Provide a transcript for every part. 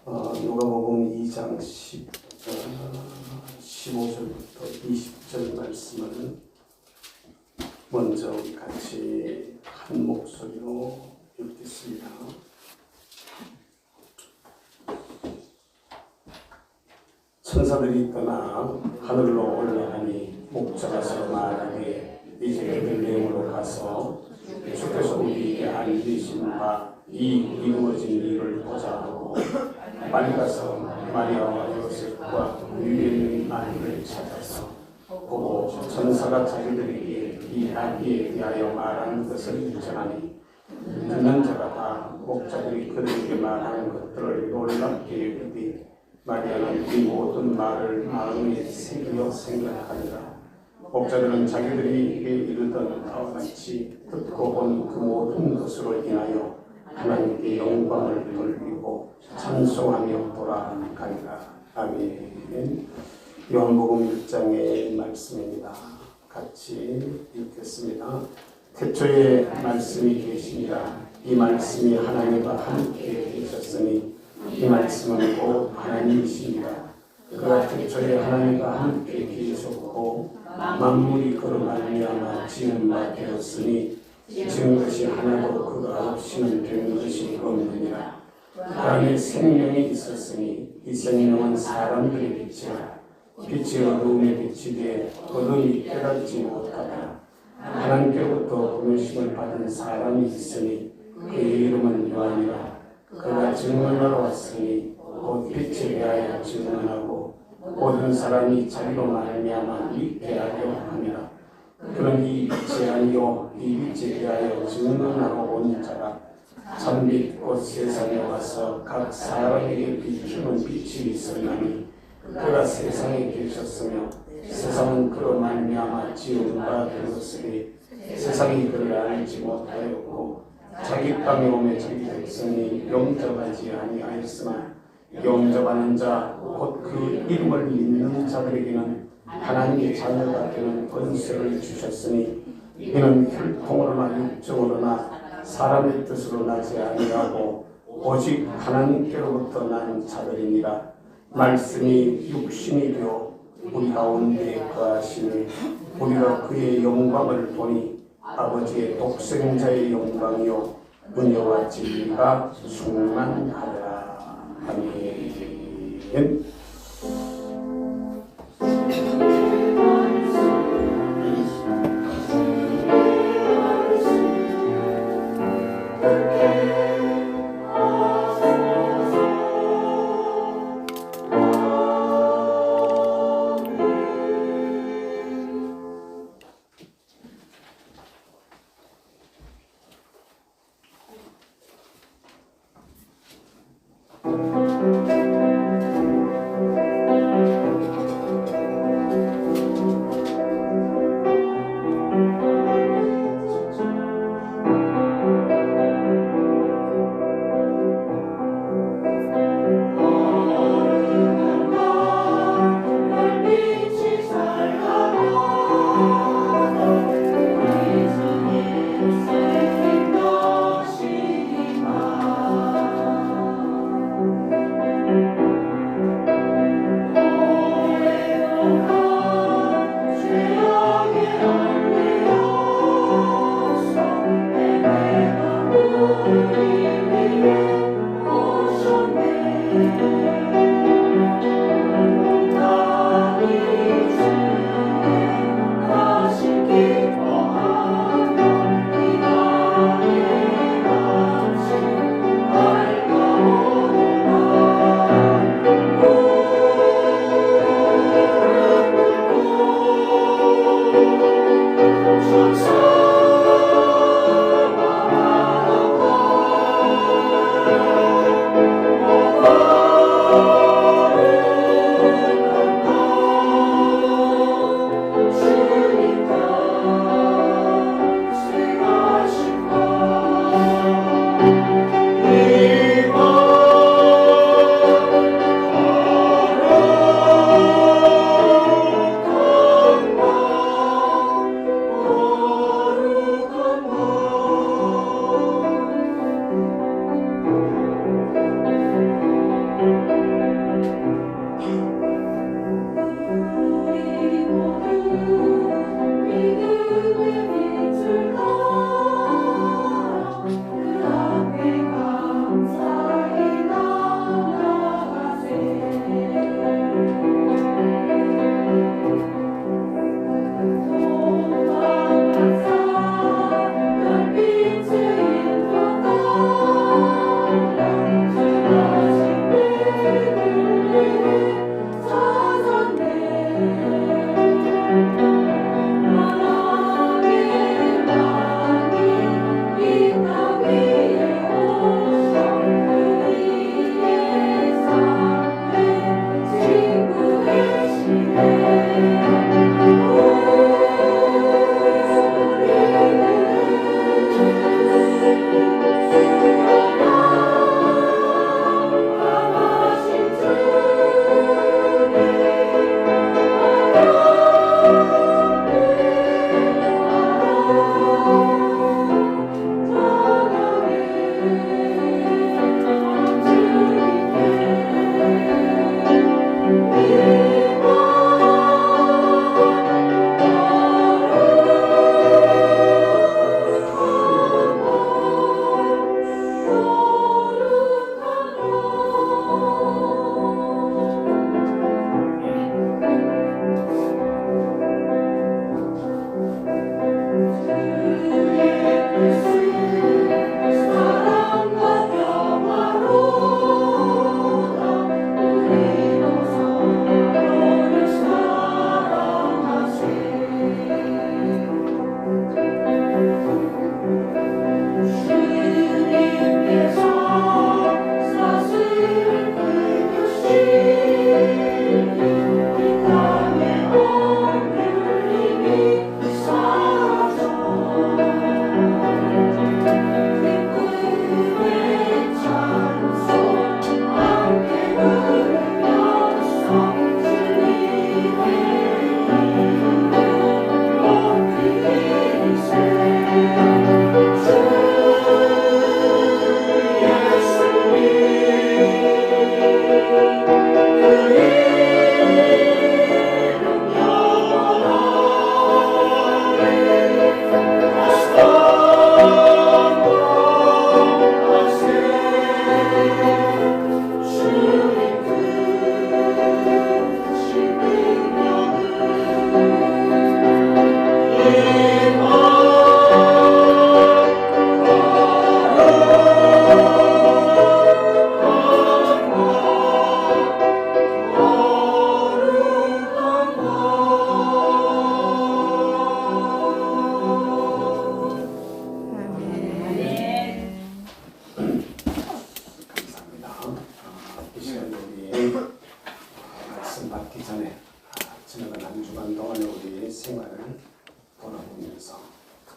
누가복음 2장 15절부터 20절 말씀을 먼저 우리 같이 한 목소리로 읽겠습니다. 천사들이 떠나 하늘로 올라가니 목자가 서로 말하기에 이제 베들레헴으로 가서 주께서 우리에게 알리신 바 이 이루어진 일을 보자 하고 빨리 가서 마리아와 요셉과 위에 아이를 찾아서 보고 천사가 자기들에게 이 아기에 대하여 말하는 것을 전하니 듣는 자가 다 목자들이 그들에게 말하는 것들을 놀랍게 여기되 마리아는 이 모든 말을 마음에 새기어 생각하니라. 목자들은 자기들에게 이르던 바와 같이 듣고 본 그 모든 것으로 인하여 하나님께 영광을 돌리고 찬송하며 돌아가니라. 아멘. 요한복음 1장의 말씀입니다. 같이 읽겠습니다. 태초에 말씀이 계시니라. 이 말씀이 하나님과 함께 계셨으니 이 말씀은 곧 하나님이시니라. 그가 태초에 하나님과 함께 계셨고 만물이 그로 말미암아 지은 바 되었으니 지은 것이 하나도 그가 없이는 된 것이 없느니라. 그 안에 생명이 있었으니 이 생명은 사람들의 빛이라. 빛이 어두움에 비치되 어둠이 깨닫지 못하더라. 하나님께로부터 부르심을 받은 사람이 있으니 그의 이름은 요한이라. 그가 증언하러 왔으니 곧 빛에 대하여 증언하고 모든 사람이 자기로 말미암아 믿게 하려 함이라. 그는 이 빛이 아니요 이 빛에 대하여 증언하러 온 자라. 참빛 곧 세상에 와서 각 사람에게 비추는 빛이 있었나니 그가 세상에 계셨으며 세상은 그로 말미암아 지은 바 되었으니 세상이 그를 알지 못하였고 자기 땅에 오매 자기 백성이 영접하지 아니하였으나 영접하는 자 곧 그 이름을 믿는 자들에게는 하나님의 자녀가 되는 권세를 주셨으니 이는 혈통으로나 육정으로나 사람의 뜻으로 나지 아니하고 오직 하나님께로부터 난 자들이니라. 말씀이 육신이 되어 우리 가운데 거하시니 우리가 그의 영광을 보니 아버지의 독생자의 영광이요 은혜와 진리가 충만하더라. 아멘.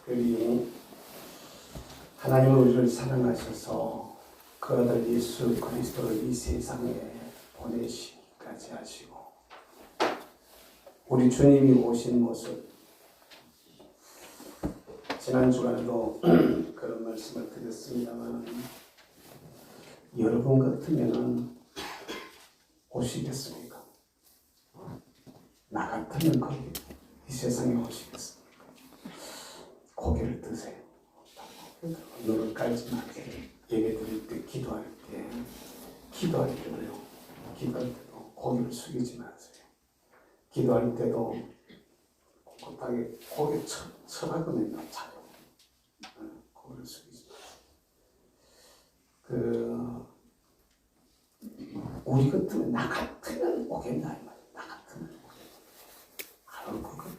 특별히 하나님은 우리를 사랑하셔서 그 아들 예수 그리스도를 이 세상에 보내시기까지 하시고 우리 주님이 오신 모습 지난 주간에도 그런 말씀을 드렸습니다만 여러분 같으면 오시겠습니까? 나 같으면 거기 이 세상에 오시겠습니까? 고개를 드세요. 눈을 깔지 말게 예배 드릴 때 기도할 때도요. 기도할 때도 고개를 숙이지 마세요. 기도할 때도 꼿꼿하게 고개 쳐박으면 자요. 고개를 숙이지 마세요. 우리 같으면 나 같으면 오겠나 이 말이야. 나 같으면 안 올 것 같아요.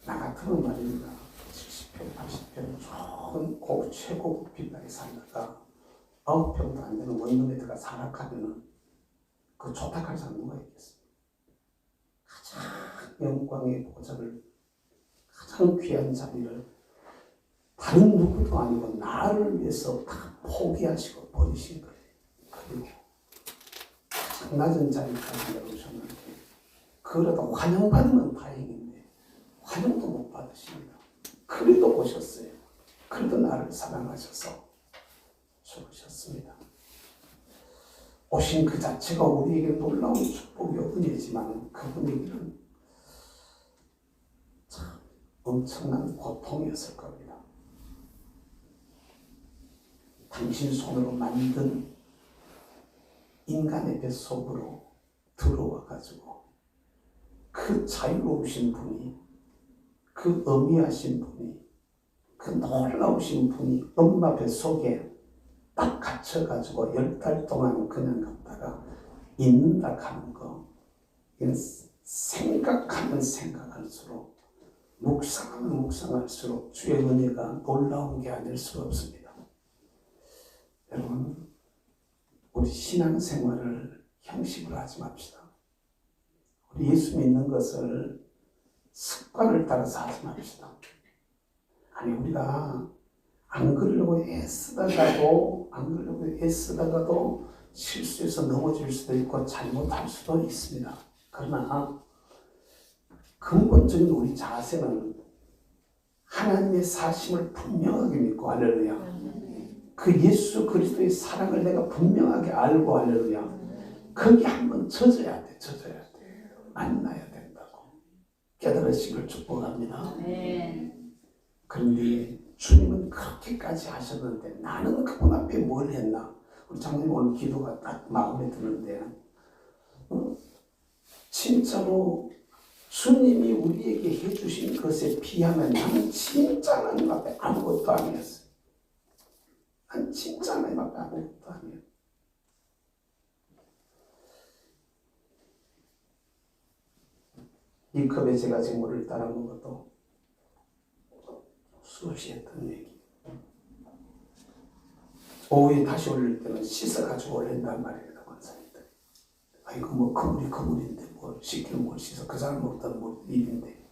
나 같으면 말입니다. 70평, 80평 좋은 최고급 빌라에 살다가 9평도 안 되는 원룸에 들어가 살아가면은 그 좋다할 사람 누가 있겠습니까? 가장 영광의 보좌를 가장 귀한 자리를 다른 누구도 아니고 나를 위해서 다 포기하시고 버리신 거예요. 그리고 가장 낮은 자리까지 내려오셨는데 그러다 환영받으면 다행인데 환영도 못 받으십니다. 그래도 오셨어요. 그래도 나를 사랑하셔서 죽으셨습니다. 오신 그 자체가 우리에게 놀라운 축복이 은혜지만 그분에게는 참 엄청난 고통이었을 겁니다. 당신 손으로 만든 인간의 뱃속으로 들어와 가지고 그 자유로우신 분이 그 어미하신 분이 그 놀라우신 분이 엄마 뱃속에 딱 갇혀가지고 10달 동안 그냥 갔다가 있는다 하는 거 이건 생각하면 생각할수록 묵상하면 묵상할수록 주의 은혜가 놀라운 게 아닐 수가 없습니다. 여러분 우리 신앙생활을 형식으로 하지 맙시다. 우리 예수 믿는 것을 습관을 따라서 하지 맙시다. 아니 우리가 안 그러려고 애쓰다가도 실수해서 넘어질 수도 있고 잘못할 수도 있습니다. 그러나 근본적인 우리 자세는 하나님의 사심을 분명하게 믿고 할렐루야. 그 예수 그리스도의 사랑을 내가 분명하게 알고 할렐루야. 거기 한번 젖어야 돼. 만나야 된다고 깨달으시길 축복합니다. 그런데 주님은 그렇게까지 하셨는데 나는 그분 앞에 뭘 했나? 우리 장로님 오늘 기도가 딱 마음에 드는데 진짜로 주님이 우리에게 해주신 것에 비하면 나는 진짜 하나님 앞에 아무것도 아니었어요. 난 진짜 하나님 앞에 아무것도 아니에요. 이 컵에 제가 지금 물을 따라 먹어도 수없이 했던 얘기. 오후에 다시 올릴 때는 씻어가지고 올린단 말입니다. 권사님들. 이거 뭐 그물인데 뭘 씻기는 뭘 씻어. 그 사람 먹던 물 입인데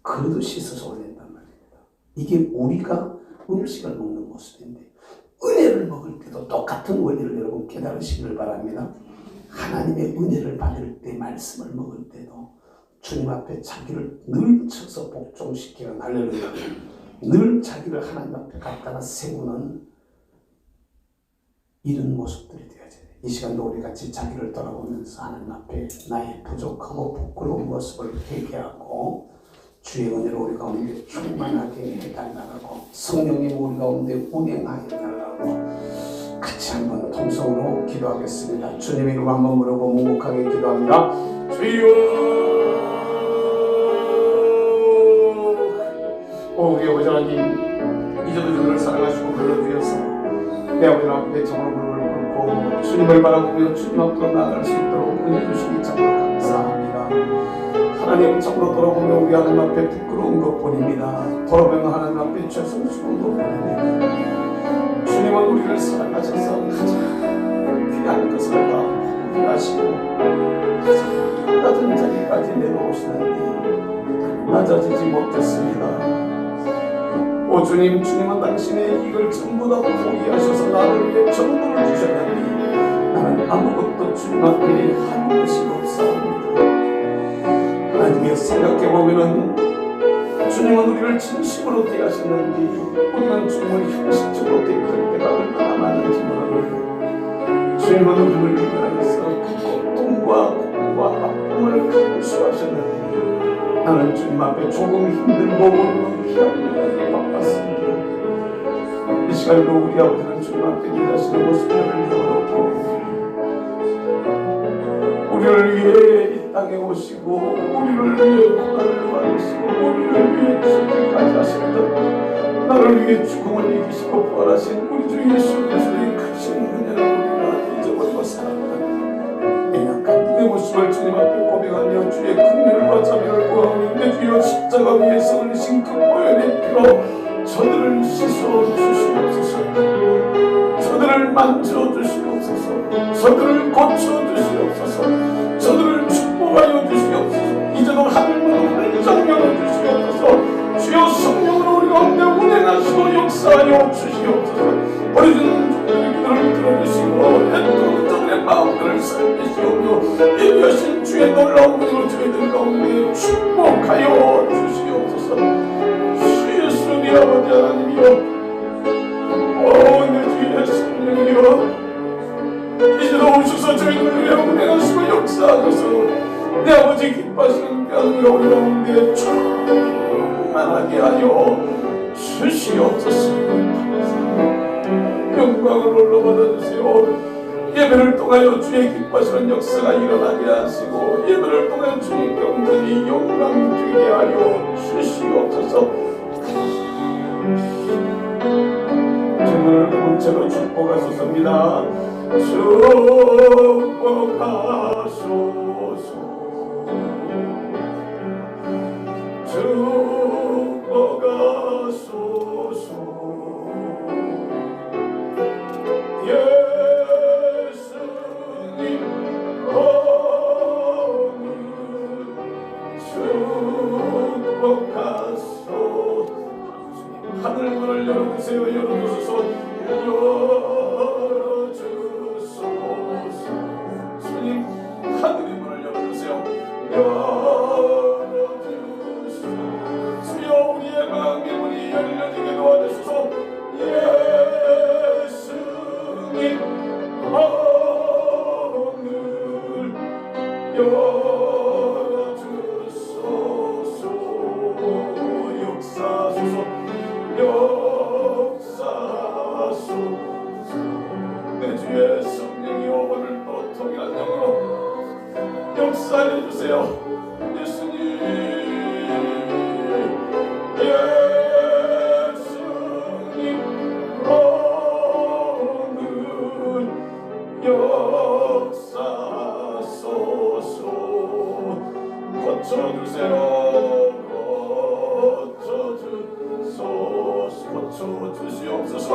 그래도 씻어서 올린단 말입니다. 이게 우리가 음식을 먹는 모습인데 은혜를 먹을 때도 똑같은 원리를 여러분 깨달으시기를 바랍니다. 하나님의 은혜를 받을 때 말씀을 먹을 때도 주님 앞에 자기를 늘 쳐서 복종시키는 할렐루야. 늘 자기를 하나님 앞에 갖다가 세우는 이런 모습들이 되어야 돼요. 이 시간도 우리 같이 자기를 돌아보면서 하나님 앞에 나의 부족하고 부끄러운 모습을 회개하고 주의 은혜로 우리 가운데 충만하게 해달라고 성령님 우리 가운데 운행하게 해달라고 같이 한번 통성으로 기도하겠습니다. 주님의 이름 한번 부르고 묵묵하게 기도합니다. 주여 우리 아버지 하나님 이제도 주님을 사랑하시고 불러주셔서 내 아버지 앞에 정으로 무릎을 꿇고 주님을 바라보며 주님 앞으로 나아갈 수 있도록 은혜 주시기 참으로 감사합니다. 하나님 참으로 돌아보며 우리 하나님 앞에 부끄러운 것뿐입니다. 돌아보며 하나님 앞에 죄송스러운 것뿐입니다. 주님은 우리를 사랑하셔서 가장 귀한 것을 다 포기하시고 가장 낮은 자리까지 내려오시는데 낮아지지 주님은 당신의 이익을 전부 다 포기하셔서 나를 위해 전부를 주셨나니 나는 아무것도 주님 앞에 한 것이 없사옵니다. 하나님의 생각해보면은 주님은 우리를 진심으로 대하셨는지 우리는 주님을 형식적으로 대할 때가 얼마나 많은지 모릅니다. 주님은 우리를 위하여서 그 고통과 고통과 아픔을 감수하셨는지 나는 주님 앞에 조금 힘들고 우리는 희한하게 바빴습니다. 이 시간에도 우리 아버지는 주님 앞에 일하시는 모습을 열어놓고 우리를 위해 이 땅에 오시고 우리를 위해 고난을 받으시고 우리를 위해 죽기까지 하셨던 나를 위해 죽음을 이기시고 부활하신 우리 주 예수 그리스도의 크신 은혜를 우리가 잊어버리고 살았다. 내 약한 내 모습을 주님 앞에 고백하며 주의 긍휼과 자비를 구하오니 내 주여 십자가 위에서 흘리신 그 보혈의 피로 저들을 씻어 주시옵소서. 저들을 만져 주시옵소서. 저들을 고쳐 주시옵소서. 저들을 축복하여 주시옵소서. 이제도 하늘문을 활짝 열어주시옵소서. 주여 성령으로 우리 가운데 운행하시고 역사하여 주시옵소서. 버려진 종들의 기도를 들어주시고 애통은 저들의 마음들을 살피시오며 예비하신 주의 놀라운 은혜로 저희들 가운데 축복하여 주시옵소서. 주 예수 우리 아버지 하나님이여 내 주의 성령이여 이제도 오셔서 저희들을 위해 운행하시고 역사하셔서 내 아버지 기뻐하시는 변우가 우리 가운데 충만하게 하여 주시옵소서. 영광을 홀로 받아주세요. 예배를 통하여 주의 기뻐하시는 역사가 일어나게 하시고 예배를 통하여 주의 경전이 영광 되게 하여 주시옵소서. 주님을 문체로 축복하소서입니다. 축복하소서. 축복하소서. 예수님 오늘 축복하소서. 하늘 문을 열어주세요. 열어주소서. 열어주소서. 주님 하늘의 문을 열어주세요. 열어주소서. 주여 우리의 마음의 문이 열려지게 도와주소서. 예수님 오늘 열어주소서. 역사소서. 역사소서. 내 주의 성령이여 오늘도 통일한 영으로 역사해주세요. 예수님 예수님 오늘 역사소서. 고쳐주세요. 고쳐주시옵소서.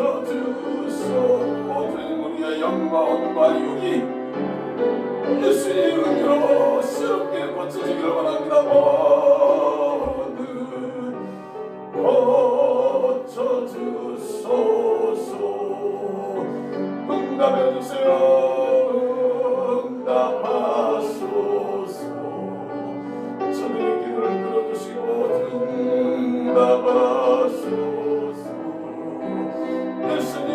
고쳐주소서. 모든 우리의 영광과 육이 예수의 은혜로 새롭게 고쳐지기를 바랍니다. 모든 고쳐주소서. 응답해주세요. 응답하소서. 저들의 기도를 들어주시고 응답하소서. 예수님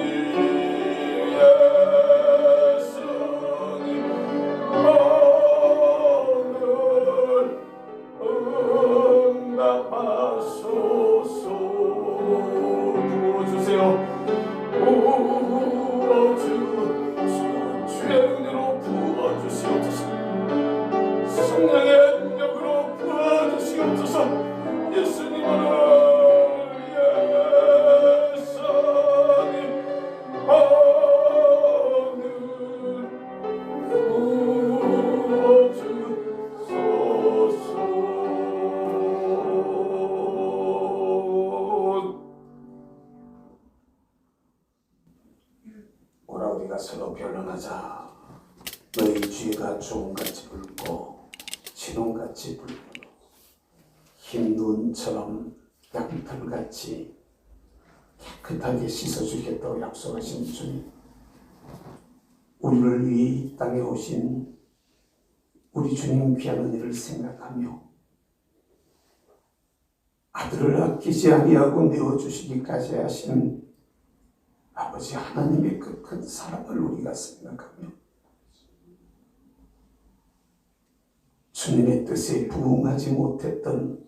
오늘 응답하소서. 부어주세요. 주의 은혜로 부어주시옵소서. 성령의 능력으로 부어주시옵소서. 예수님 오늘 우리가 서로 변론하자. 너희 죄가 종같이 붉고 진홍같이 붉고 흰 눈처럼 양털같이 깨끗하게 씻어주겠다고 약속하신 주님, 우리를 위해 이 땅에 오신 우리 주님 귀한 은혜를 생각하며 아들을 아끼지 아니하고 내어주시기까지 하신 아버지 하나님의 그 큰 사랑을 우리가 생각하며 주님의 뜻에 부응하지 못했던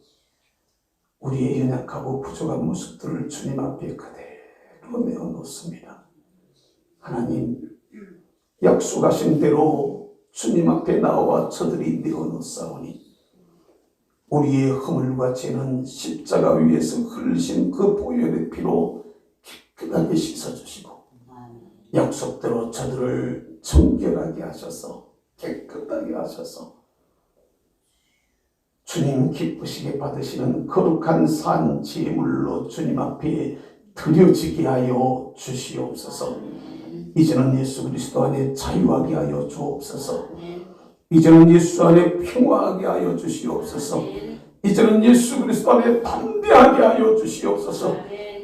우리의 연약하고 부족한 모습들을 주님 앞에 그대로 내어놓습니다. 하나님, 약속하신 대로 주님 앞에 나와 저들이 내어놓사오니 우리의 허물과 죄는 십자가 위에서 흘리신 그 보혈의 피로 깨끗하게 씻어주시고 약속대로 저들을 정결하게 하셔서 깨끗하게 하셔서 주님 기쁘시게 받으시는 거룩한 산 제물로 주님 앞에 드려지게 하여 주시옵소서. 이제는 예수 그리스도 안에 자유하게 하여 주옵소서. 이제는 예수 안에 평화하게 하여 주시옵소서. 이제는 예수 그리스도 안에 담대하게 하여 주시옵소서.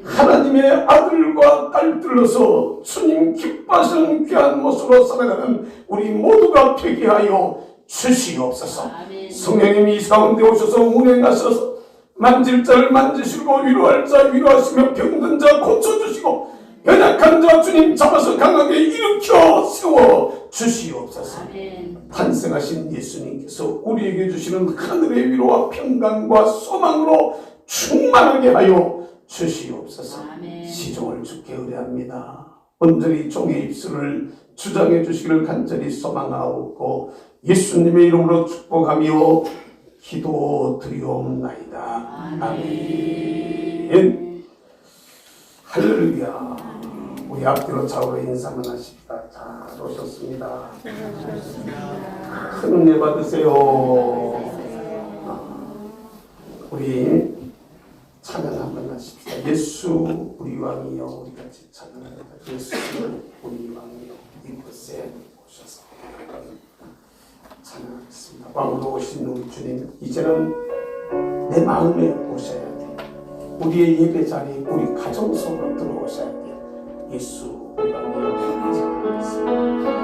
하나님의 아들과 딸들로서 주님 기뻐하시는 귀한 모습으로 살아가는 우리 모두가 되게 하여 주시옵소서. 성령님이 이 가운데 오셔서 운행하셔서 만질 자를 만지시고 위로할 자 위로하시며 병든 자 고쳐주시고 연약한 자 주님 잡아서 강하게 일으켜 세워 주시옵소서. 탄생하신 예수님께서 우리에게 주시는 하늘의 위로와 평강과 소망으로 충만하게 하여 주시옵소서. 시종을 주께 의뢰합니다. 온전히 종의 입술을 주장해 주시기를 간절히 소망하옵고 예수님의 이름으로 축복하며 기도드리옵나이다. 아멘. 할렐루야. 우리 앞뒤로 좌우로 인사만 하십시다. 잘 오셨습니다. 큰 은혜 받으세요. 우리 찬양 한번 하십시다. 예수 우리 왕이여. 우리 같이 찬양합니다. 예수 우리 왕이여 이곳에 오셔서 찬양하겠습니다. 왕으로 오신 우리 주님, 이제는 내 마음에 오셔야 돼. 우리의 예배 자리, 우리 가정 속으로 들어오셔야 돼. 예수 우리 왕이여 찬양하겠습니다.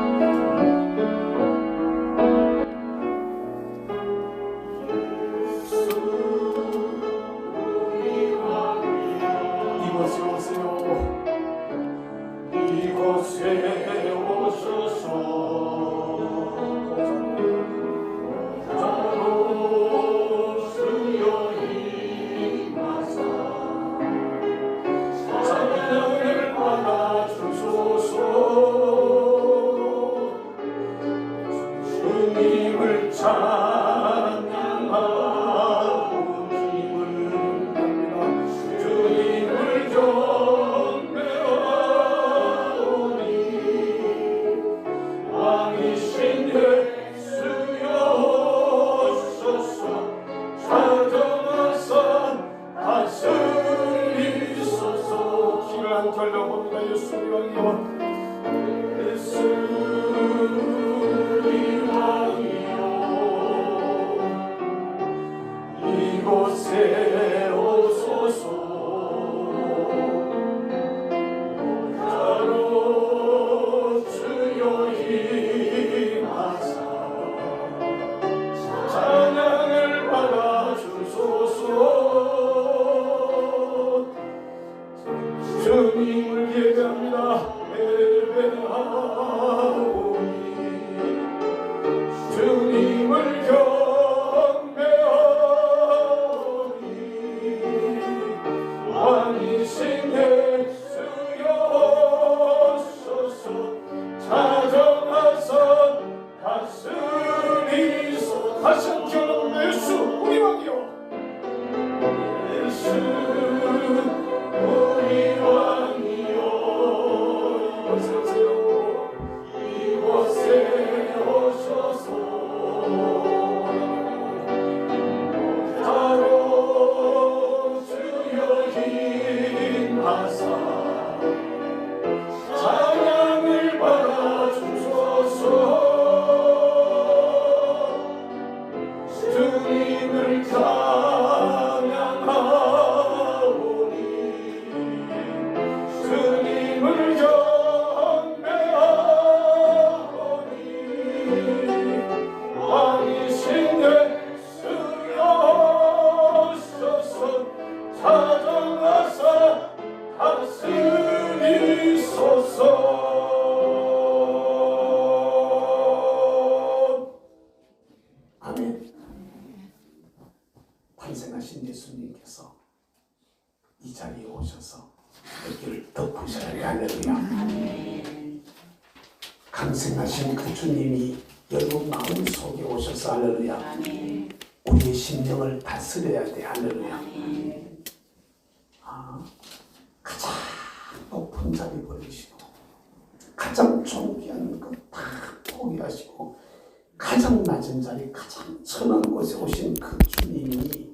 주님을 가 살길 덮으셔야 해. 할렐루야. 강생하신 그 주님이 여러분 마음속에 오셔서 할렐루야. 우리의 심령을 다스려야 돼. 할렐루야. 가장 높은 자리 버리시고 가장 존귀한 것 다 포기하시고 가장 낮은 자리 가장 천한 곳에 오신 그 주님이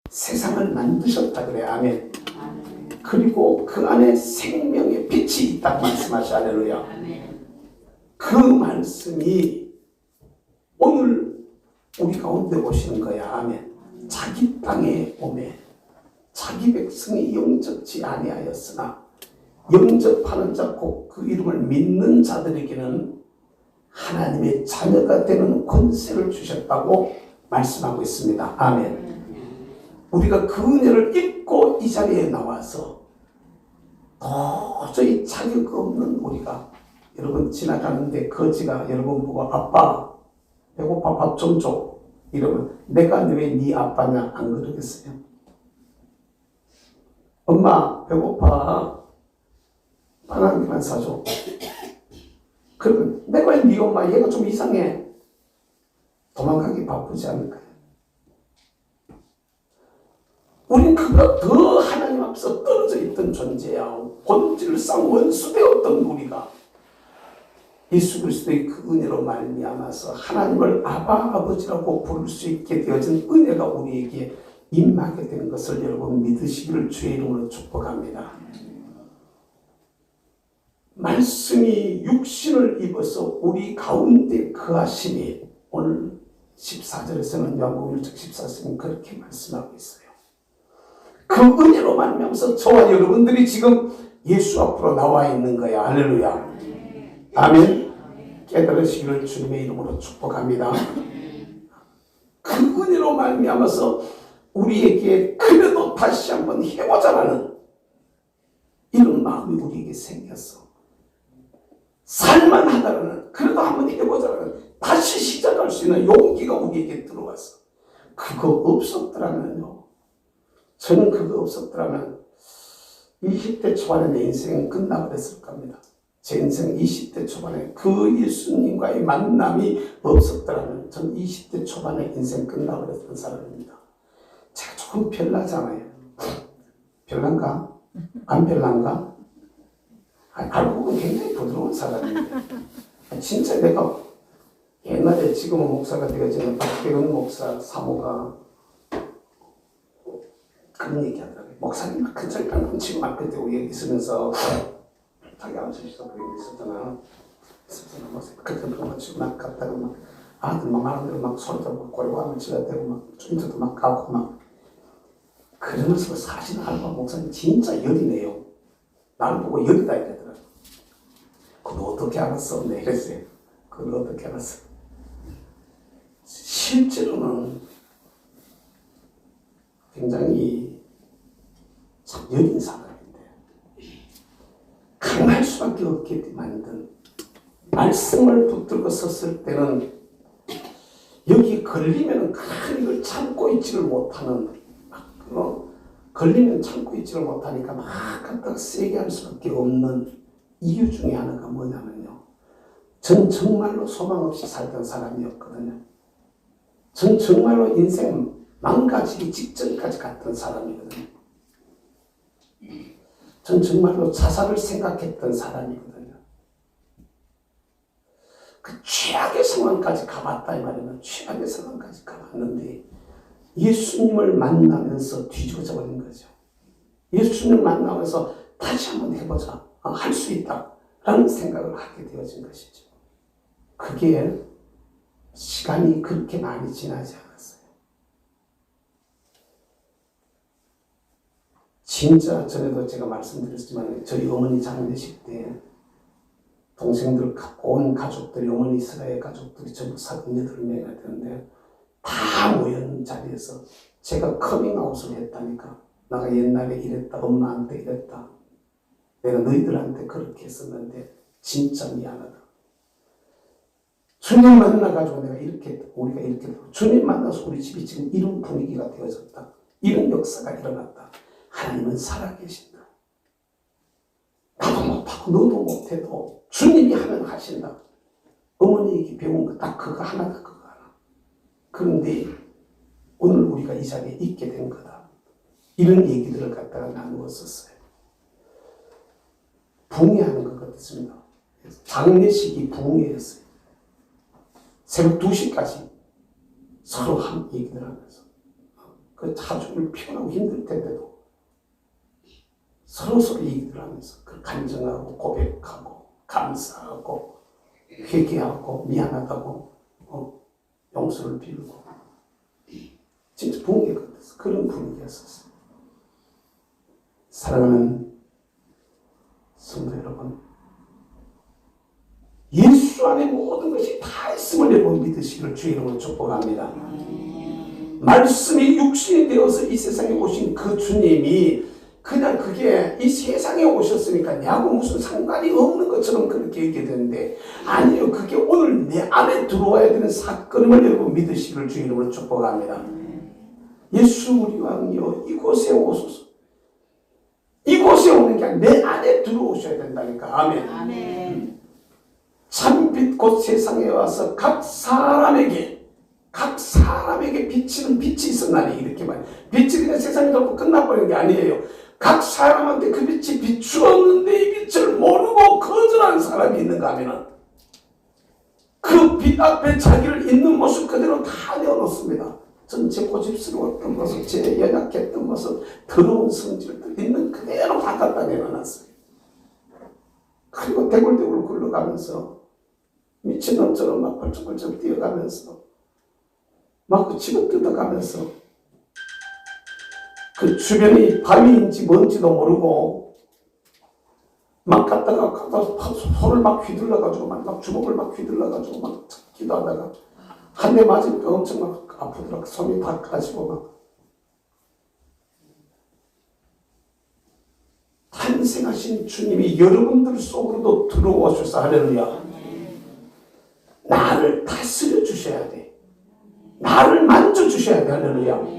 세상을 만드셨다 그래. 아멘. 그리고 그 안에 생명의 빛이 있다고 말씀하시. 할렐루야. 그 말씀이 오늘 우리 가운데 오시는 거야. 아멘. 자기 땅에 오매 자기 백성이 영접지 아니하였으나 영접하는 자 곧 그 이름을 믿는 자들에게는 하나님의 자녀가 되는 권세를 주셨다고 말씀하고 있습니다. 아멘. 우리가 그 은혜를 입고 이 자리에 나와서 도저히 자격 없는 우리가 여러분 지나가는데 거지가 여러분 보고 아빠 배고파 밥 좀 줘 이러면 내가 왜 네 아빠냐 안 그러겠어요? 엄마 배고파 빵 한 개만 사줘. 그러면 내가 왜 네 엄마 얘가 좀 이상해 도망가기 바쁘지 않을까요? 우린 그보다 더 하나님 앞서 떨어져 있던 존재야. 본질상 원수되었던 우리가 예수 그리스도의 그 은혜로 말미암아서 하나님을 아바 아버지라고 부를 수 있게 되어진 은혜가 우리에게 임하게 된 것을 여러분 믿으시기를 주의 이름으로 축복합니다. 말씀이 육신을 입어서 우리 가운데 거하심이 오늘 14절에서는 요한복음 1장 14절은 그렇게 말씀하고 있어요. 그 은혜로 말미암아서 저와 여러분들이 지금 예수 앞으로 나와 있는 거야. 할렐루야. 아멘. 깨달으시기를 주님의 이름으로 축복합니다. 그 은혜로 말미암아서 우리에게 그래도 다시 한번 해보자라는 이런 마음이 우리에게 생겼어. 살만하다라는 그래도 한번 해보자라는 다시 시작할 수 있는 용기가 우리에게 들어왔어. 그거 없었더라면요. 저는 그거 없었더라면 20대 초반에 내 인생은 끝나버렸을 겁니다. 제 인생 20대 초반에 그 예수님과의 만남이 없었더라면 저는 20대 초반에 인생 끝나버렸던 사람입니다. 제가 조금 별나잖아요. 별난가? 안 별난가? 알고 보면 굉장히 부드러운 사람인데 진짜 내가 옛날에 지금은 목사가 되어지는 박대근 목사 사모가 그런 얘기 하더라고요. 목사님 큰 소리 깡깡 치고 앞에 대고 여기 있으면서 자기 아버지도 그런 게 있었잖아. 있었잖아. 목사님 큰 소리 깡깡 치고 막 갔다가 막 아들 막 말하는 대로 막 소리도 막 골고함을 질러대고 막 조인트도 막 가고 막 그러면서 사실 알고 목사님 진짜 열이네요. 나를 보고 열이다 이러더라고요. 그걸 어떻게 알았어? 네 이랬어요. 그걸 어떻게 알았어? 실제로는 굉장히 참 여린 사람인데 당할 수밖에 없게 만든 말씀을 붙들고 섰을 때는 여기 걸리면 이걸 참고 있지를 못하는 걸리면 참고 있지를 못하니까 막 갖다가 세게 할 수밖에 없는 이유 중에 하나가 뭐냐면요. 전 정말로 소망 없이 살던 사람이었거든요. 전 정말로 인생 망가지기 직전까지 갔던 사람이거든요. 전 정말로 자살을 생각했던 사람이거든요. 그 최악의 상황까지 가봤다 이 말이에요. 최악의 상황까지 가봤는데 예수님을 만나면서 뒤집어져 버린 거죠. 예수님을 만나면서 다시 한번 해보자. 할 수 있다. 라는 생각을 하게 되어진 것이죠. 그게 시간이 그렇게 많이 지나지 않았어요. 진짜 전에도 제가 말씀드렸지만 저희 어머니 장례식 때 동생들 온 가족들이 어머니 이스라엘 가족들이 전부 38명이나 되는데 다 모인 자리에서 제가 커밍아웃을 했다니까. 내가 옛날에 이랬다. 엄마한테 이랬다. 내가 너희들한테 그렇게 했었는데 진짜 미안하다. 주님 만나가지고 내가 이렇게 했다. 우리가 이렇게 했다. 주님 만나서 우리 집이 지금 이런 분위기가 되어졌다. 이런 역사가 일어났다. 하나님은 살아계신다. 나도 못하고 너도 못해도 주님이 하면 하신다. 어머니에게 배운 거 딱 그거 하나다. 그거 하나. 그런데 오늘 우리가 이 자리에 있게 된 거다. 이런 얘기들을 갖다가 나누었었어요. 붕괴하는 것 같았습니다. 장례식이 붕괴했어요. 새벽 2시까지 서로 한 얘기를 하면서 그 하중을 피곤하고 힘들 텐데도 서로 얘기를 하면서 그 간증하고 고백하고 감사하고 회개하고 미안하다고 용서를 빌고 진짜 붕괴 같았어. 그런 분위기였었어요. 사랑하는 성도 여러분, 예수 안에 모든 것이 다 있음을 여러분 믿으시기를 주의 이름으로 축복합니다. 말씀이 육신이 되어서 이 세상에 오신 그 주님이 그냥 그게 이 세상에 오셨으니까 나하고 무슨 상관이 없는 것처럼 그렇게 얘기되는데 아니요. 그게 오늘 내 안에 들어와야 되는 사건임을 여러분 믿으시기를 주의 이름으로 축복합니다. 예수 우리 왕이여 이곳에 오소서. 이곳에 오는 게 아니라 내 안에 들어오셔야 된다니까. 아멘. 아멘. 참빛 곧 세상에 와서 각 사람에게 비치는 빛이 있었나니 이렇게 말해요. 빛이 그냥 세상에 덮고 끝나버리는 게 아니에요. 각 사람한테 그 빛이 비추었는데 이 빛을 모르고 거절하는 사람이 있는가 하면은 그 빛 앞에 자기를 있는 모습 그대로 다 내어놓습니다. 전 제 고집스러웠던 모습, 제 연약했던 모습, 더러운 성질들 있는 그대로 다 갖다 내려놨어요. 그리고 대굴대굴 굴러가면서 미친놈처럼 막 벌쩍벌쩍 뛰어가면서 막 집어 뜯어가면서 그 주변이 바위인지 뭔지도 모르고 막 갔다가 손을 막 휘둘러가지고 막 주먹을 막 휘둘러가지고 막 기도하다가 한 대 맞으니까 엄청 막 아프더라고. 손이 다 까지고 막. 탄생하신 주님이 여러분들 속으로도 들어오셔서 할렐루야. 나를 다스려 주셔야 돼. 나를 만져 주셔야 돼. 할렐루야.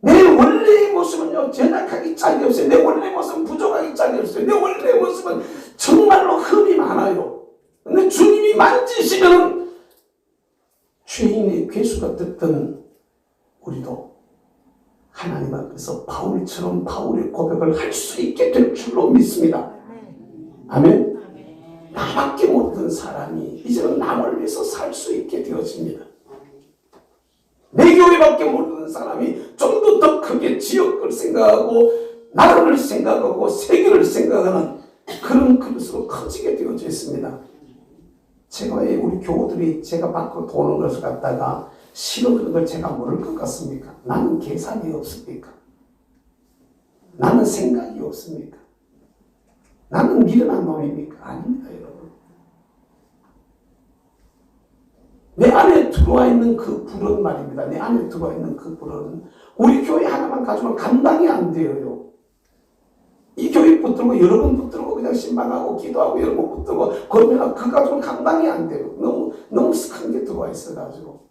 내 원래의 모습은요, 전악하기 짝이 없어요. 내 원래의 모습은 부족하기 짝이 없어요. 내 원래의 모습은 정말로 흠이 많아요. 근데 주님이 만지시면 죄인의 괴수가 됐던 우리도 하나님 앞에서 바울처럼 바울의 고백을 할 수 있게 될 줄로 믿습니다. 아멘. 나밖에 모르던 사람이 이제는 남을 위해서 살 수 있게 되어집니다. 내 교회밖에 모르는 사람이 좀 더 크게 지역을 생각하고 나라를 생각하고 세계를 생각하는 그런 그릇으로 커지게 되어져 있습니다. 제가 왜 우리 교우들이 제가 밖으로 도는 것을 갖다가 싫어 그런 걸 제가 모를 것 같습니까? 나는 계산이 없습니까? 나는 생각이 없습니까? 나는 미련한 놈입니까? 아닙니다, 여러분. 내 안에 들어와 있는 그 불은 말입니다. 내 안에 들어와 있는 그 불은 우리 교회 하나만 가지면 감당이 안 돼요. 이 이 교회 붙들고 여러 번 붙들고 그냥 신방하고 기도하고 여러 번 붙들고 그러면 그 가족은 감당이 안 돼요. 너무 큰 게 들어와 있어가지고.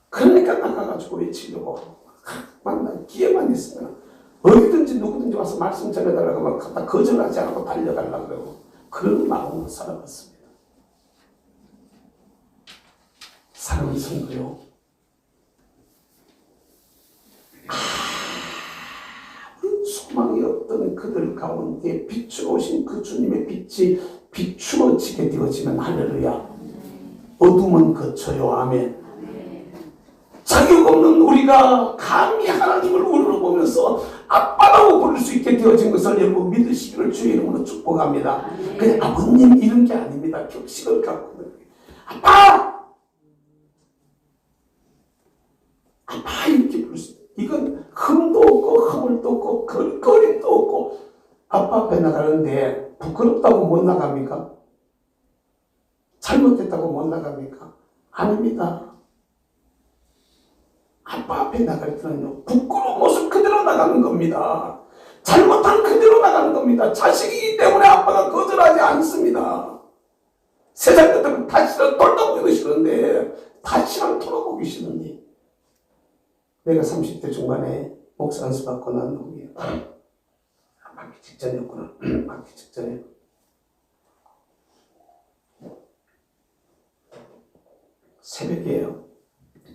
그러니까 나가가지고 외치려고 만나 기회만 있으면 어디든지 누구든지 와서 말씀 전해달라고 막 갖다 거절하지 않고 달려가려고 그러고 그런 마음으로 살아갔습니다. 사랑하는 성도요, 소망이 없던 그들 가운데 비추어 오신 그 주님의 빛이 비추어지게 되어지면 할렐루야. 어둠은 거쳐요. 아멘. 자격 없는 우리가 감히 하나님을 우러러보면서 아빠라고 부를 수 있게 되어진 것을 여러분 믿으시기를 주의 이름으로 축복합니다. 그냥 아버님 이런 게 아닙니다. 격식을 갖고 아빠! 아빠 이렇게 부를 수 있어요. 이건 흠도 없고 허물도 없고 거림도 없고 아빠 앞에 나가는데 부끄럽다고 못 나갑니까? 잘못했다고 못 나갑니까? 아닙니다. 아빠 앞에 나갈 때는요, 부끄러운 모습 그대로 나가는 겁니다. 잘못한 그대로 나가는 겁니다. 자식이기 때문에 아빠가 거절하지 않습니다. 세상 같으면 다시는 돌아보기 싫은데, 다시는 돌아보기 싫은데, 내가 30대 중반에 목사 안수 받고 난 후에, 받기 직전이었구나. 받기 직전에. 새벽이에요.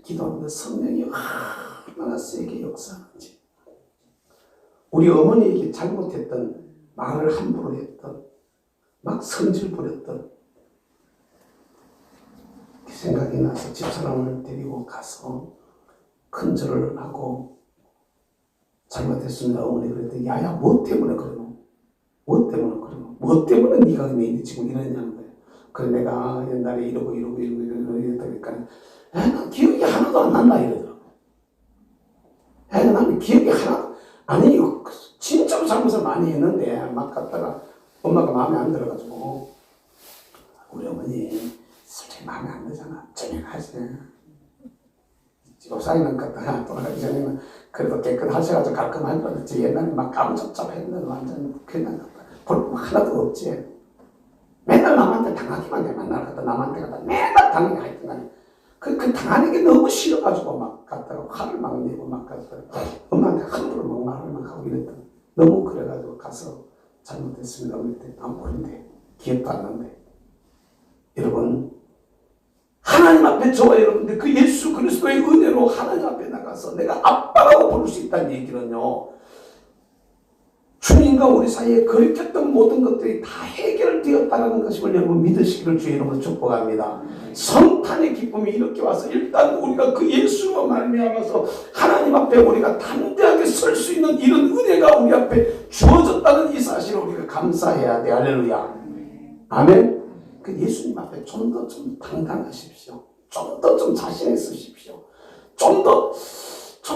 기도하는데 성령이 얼마나 세게 역사하는지. 우리 어머니에게 잘못했던 말을 함부로 했던 막 성질 부렸던 그 생각이 나서 집사람을 데리고 가서 큰절을 하고 잘못했습니다. 어머니 그랬더니 야야 뭐 때문에 그러노? 뭐 때문에 그러노? 뭐 때문에 네가 내 지금 이러냐는 거예요. 그래 내가 옛날에 이러고 이랬다니까 난 기억이 하나도 안 난다 이러더라고. 나는 기억이 하나도 아니 진짜로 잘못을 많이 했는데 막 갔다가 엄마가 마음에 안 들어가지고 우리 어머니 솔직히 마음에 안 들잖아. 저녁하지. 집사님은 갔다가 돌아가기 전에는 그래도 깨끗하셔가지고 깔끔한 줄 알았지. 옛날에 막 까무잡잡했는데 완전 그냥 볼 하나도 없지. 맨날 남한테 당하기만 해. 맨날 갔다 남한테 갔다 맨날 당하게 하여튼간에 그 당하는 게 너무 싫어가지고 막 갔다가 화를 막 내고 막 갔다가 엄마한테 함부로 막 말을 막 하고 이랬던 너무 그래가지고 가서 잘못했습니다. 그때 안 보는데 기억도 안 나는데 여러분 하나님 앞에 저와 여러분들 그 예수 그리스도의 은혜로 하나님 앞에 나가서 내가 아빠라고 부를 수 있다는 얘기는요, 주님과 우리 사이에 거리켰던 모든 것들이 다 해결되었다는 것임을 여러분 믿으시기를 주의 이름으로 축복합니다. 성탄의 기쁨이 이렇게 와서 일단 우리가 그 예수로 말미암아서 하나님 앞에 우리가 담대하게 설 수 있는 이런 은혜가 우리 앞에 주어졌다는 이 사실을 우리가 감사해야 돼. 할렐루야. 아멘. 그 예수님 앞에 좀 더 좀 당당하십시오. 좀 더 좀 자신 있으십시오.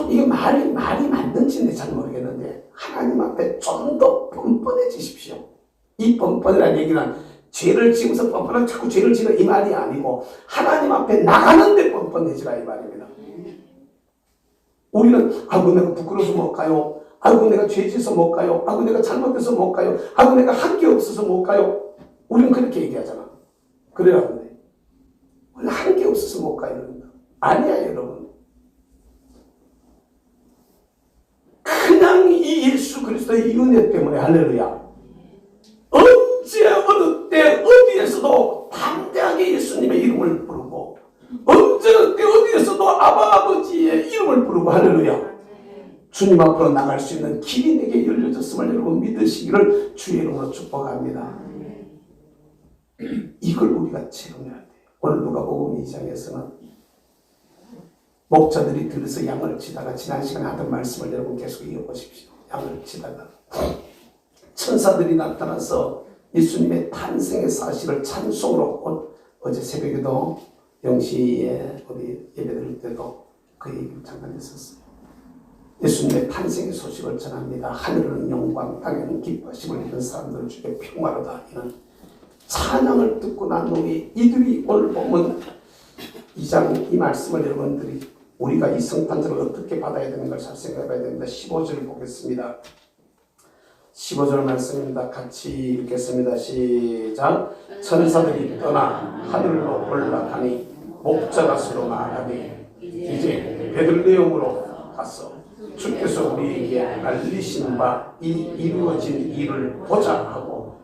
이게 말이 맞는지는 잘 모르겠는데 하나님 앞에 좀 더 뻔뻔해지십시오. 이 뻔뻔이라는 얘기는 죄를 지으면서 뻔뻔하게 자꾸 죄를 지으라 이 말이 아니고 하나님 앞에 나가는데 뻔뻔해지라 이 말입니다. 우리는 아이고 내가 부끄러워서 못 가요. 아이고 내가 죄 지어서 못 가요. 아이고 내가 잘못해서 못 가요. 아이고 내가 한 게 없어서 못 가요. 우리는 그렇게 얘기하잖아. 그래야 하는데 원래 한 게 없어서 못 가요. 아니야 여러분. 그냥 이 예수 그리스도의 은혜 때문에 할렐루야. 언제 어느 때 어디에서도 담대하게 예수님의 이름을 부르고 언제 어느 때 어디에서도 아버지의 이름을 부르고 할렐루야. 주님 앞으로 나갈 수 있는 길이 내게 열려졌음을 여러분 믿으시기를 주의 이름으로 축복합니다. 이걸 우리가 체험해야 돼요. 오늘 누가복음 2장에서는 목자들이 들어서 양을 치다가 지난 시간에 하던 말씀을 여러분 계속 이어보십시오. 양을 치다가 천사들이 나타나서 예수님의 탄생의 사실을 찬송으로 어제 새벽에도 0시에 우리 예배드릴 때도 그 얘기를 잠깐 했었어요. 예수님의 탄생의 소식을 전합니다. 하늘은 영광 땅에는 기뻐심을 입은 사람들 중에 평화로다. 이런 찬양을 듣고 난 후에 이들이 오늘 보면 2장 이 말씀을 여러분들이 우리가 이 성탄절을 어떻게 받아야 되는 걸 잘 생각해봐야 됩니다. 15절을 보겠습니다. 15절 말씀입니다. 같이 읽겠습니다. 시작. 천사들이 떠나 하늘로 올라가니 목자가수로 말하니 이제 베들레헴으로 가서 주께서 우리에게 알리신 바 이 이루어진 일을 보자 하고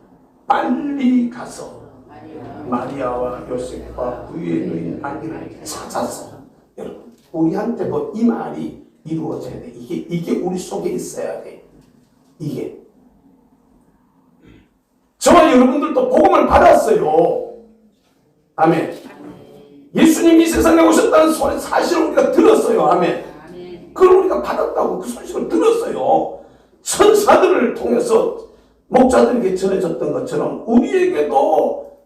빨리 가서 마리아와 요셉과 부유에 누인 아기를 찾아서, 여러분 우리한테도 이 말이 이루어져야 돼. 이게 우리 속에 있어야 돼. 이게 저와 여러분들도 복음을 받았어요. 아멘. 예수님이 세상에 오셨다는 소리 사실을 우리가 들었어요. 아멘. 그걸 우리가 받았다고 그 소식을 들었어요. 천사들을 통해서 목자들에게 전해졌던 것처럼 우리에게도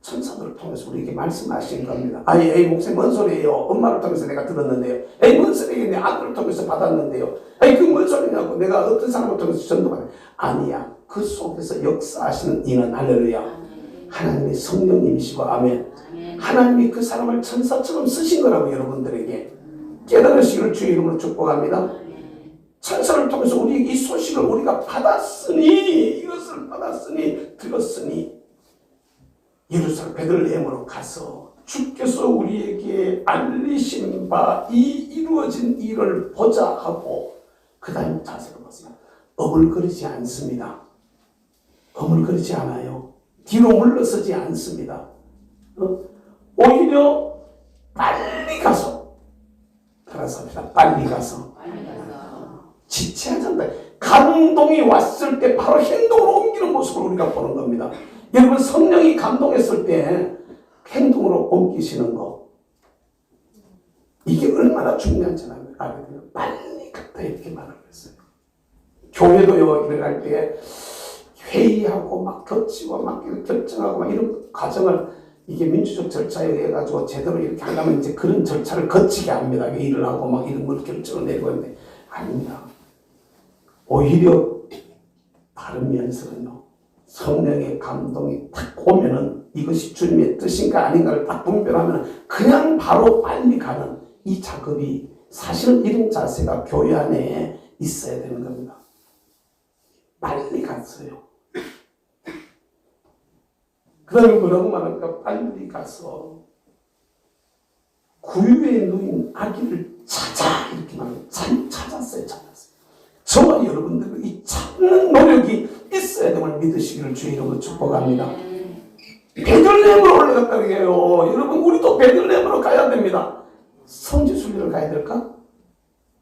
천사들을 통해서 우리에게 말씀하신 겁니다. 에이 목사님 뭔 소리예요? 엄마를 통해서 내가 들었는데요. 에이 뭔 소리예요? 내 아들을 통해서 받았는데요. 에이 그 뭔 소리냐고 내가 어떤 사람을 통해서 전도받았는데. 아니야. 그 속에서 역사하시는 이는 할렐루야. 하나님의 성령님이시고 아멘. 하나님이 그 사람을 천사처럼 쓰신 거라고 여러분들에게 깨달으시기를 주의 이름으로 축복합니다. 천사를 통해서 우리 이 소식을 우리가 받았으니, 이것을 받았으니, 들었으니 예루살렘 베들레헴으로 가서 주께서 우리에게 알리신 바 이 이루어진 일을 보자 하고 그 다음 자세로 보세요. 어물거리지 않습니다. 어물거리지 않아요. 뒤로 물러서지 않습니다. 오히려 빨리 가서 따라서 빨리 가서 지체하지 않는다. 감동이 왔을 때 바로 행동으로 옮기는 모습을 우리가 보는 겁니다. 여러분 성령이 감동했을 때 행동으로 옮기시는 거, 이게 얼마나 중요한지 알게 돼요. 빨리 갔다 이렇게 말을 했어요. 교회도요 일어날 때 회의하고 막 겹치고 막 결정하고 막 이런 과정을 이게 민주적 절차에 의해 가지고 제대로 이렇게 하려면 이제 그런 절차를 거치게 합니다. 일을 하고 막 이런 걸 결정을 내리고 있는데 아닙니다. 오히려 바른 연설은요, 성령의 감동이 딱 오면은 이것이 주님의 뜻인가 아닌가를 딱 분별하면 그냥 바로 빨리 가는 이 작업이 사실은 이런 자세가 교회 안에 있어야 되는 겁니다. 빨리 갔어요. 그 다음에 뭐라고 말할까? 빨리 가서 구유에 누인 아기를 찾아 이렇게 말해요. 찾았어요. 저와 여러분들 이 찾는 노력이 있어야 됨을 믿으시기를 주의 이름으로 축복합니다. 베들레헴으로 올라갔다는 게요. 여러분 우리도 베들레헴으로 가야 됩니다. 성지순례를 가야 될까?